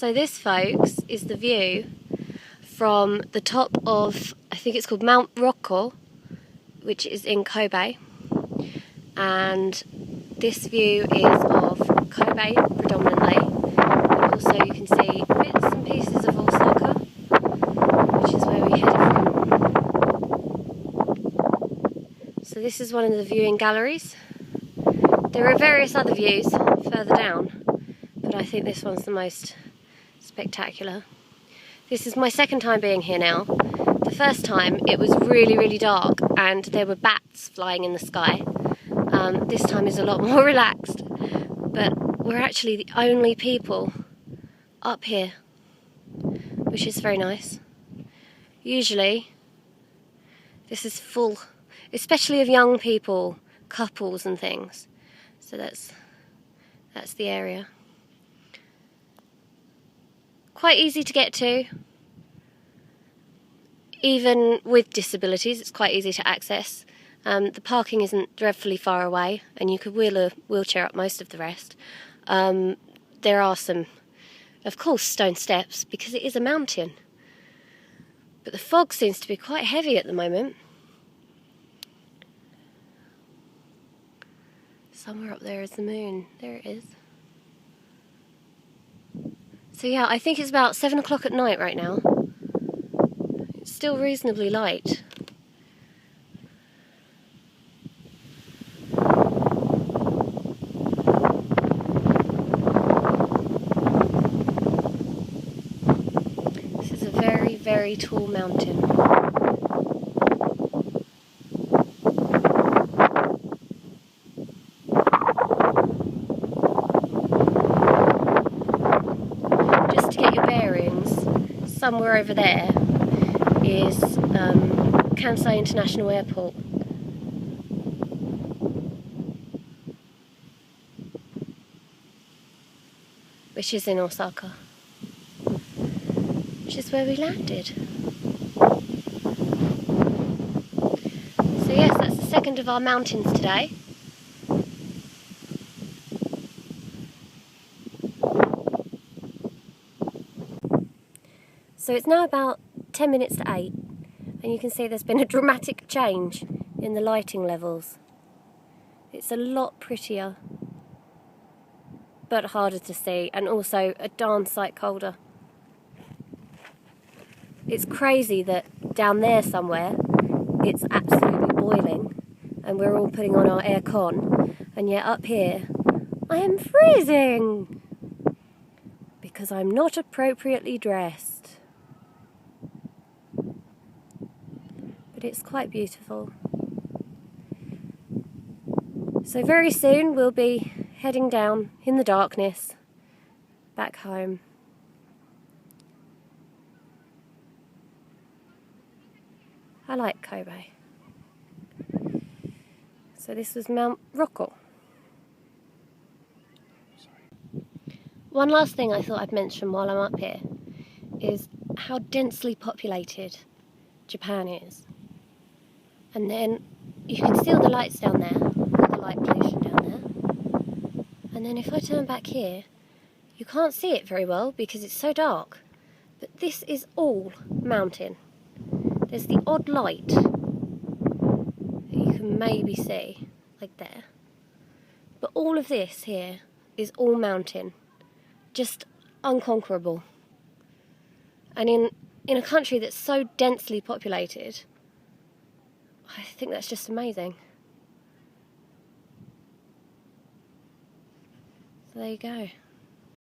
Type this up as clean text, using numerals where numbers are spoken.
So this, folks, is the view from the top of, I think it's called Mount Rokko, which is in Kobe. And this view is of Kobe predominantly, but also you can see bits and pieces of Osaka, which is where we headed from. So this is one of the viewing galleries. There are various other views further down, but I think this one's the most spectacular. This is my second time being here now. The first time it was really, really dark and there were bats flying in the sky. This time is a lot more relaxed, but we're actually the only people up here, which is very nice. Usually this is full, especially of young people, couples and things. So that's the area. Quite easy to get to. Even with disabilities, it's quite easy to access. The parking isn't dreadfully far away, and you could wheel a wheelchair up most of the rest. There are some, of course, stone steps, because it is a mountain. But the fog seems to be quite heavy at the moment. Somewhere up there is the moon. There it is. So yeah, I think it's about 7 o'clock at night right now. It's still reasonably light. This is a very, very tall mountain. Just to get your bearings, somewhere over there is Kansai International Airport. Which is in Osaka. Which is where we landed. So yes, that's the second of our mountains today. So it's now about 10 minutes to 8, and you can see there's been a dramatic change in the lighting levels. It's a lot prettier, but harder to see, and also a darn sight colder. It's crazy that down there somewhere it's absolutely boiling and we're all putting on our aircon, and yet up here I am freezing because I'm not appropriately dressed. But it's quite beautiful. So very soon we'll be heading down in the darkness back home. I like Kobe. So this was Mount Rokko. One last thing I thought I'd mention while I'm up here is how densely populated Japan is. And then you can see all the lights down there, all the light pollution down there. And then if I turn back here, you can't see it very well because it's so dark. But this is all mountain. There's the odd light that you can maybe see, like there. But all of this here is all mountain. Just unconquerable. And in a country that's so densely populated, I think that's just amazing. So there you go.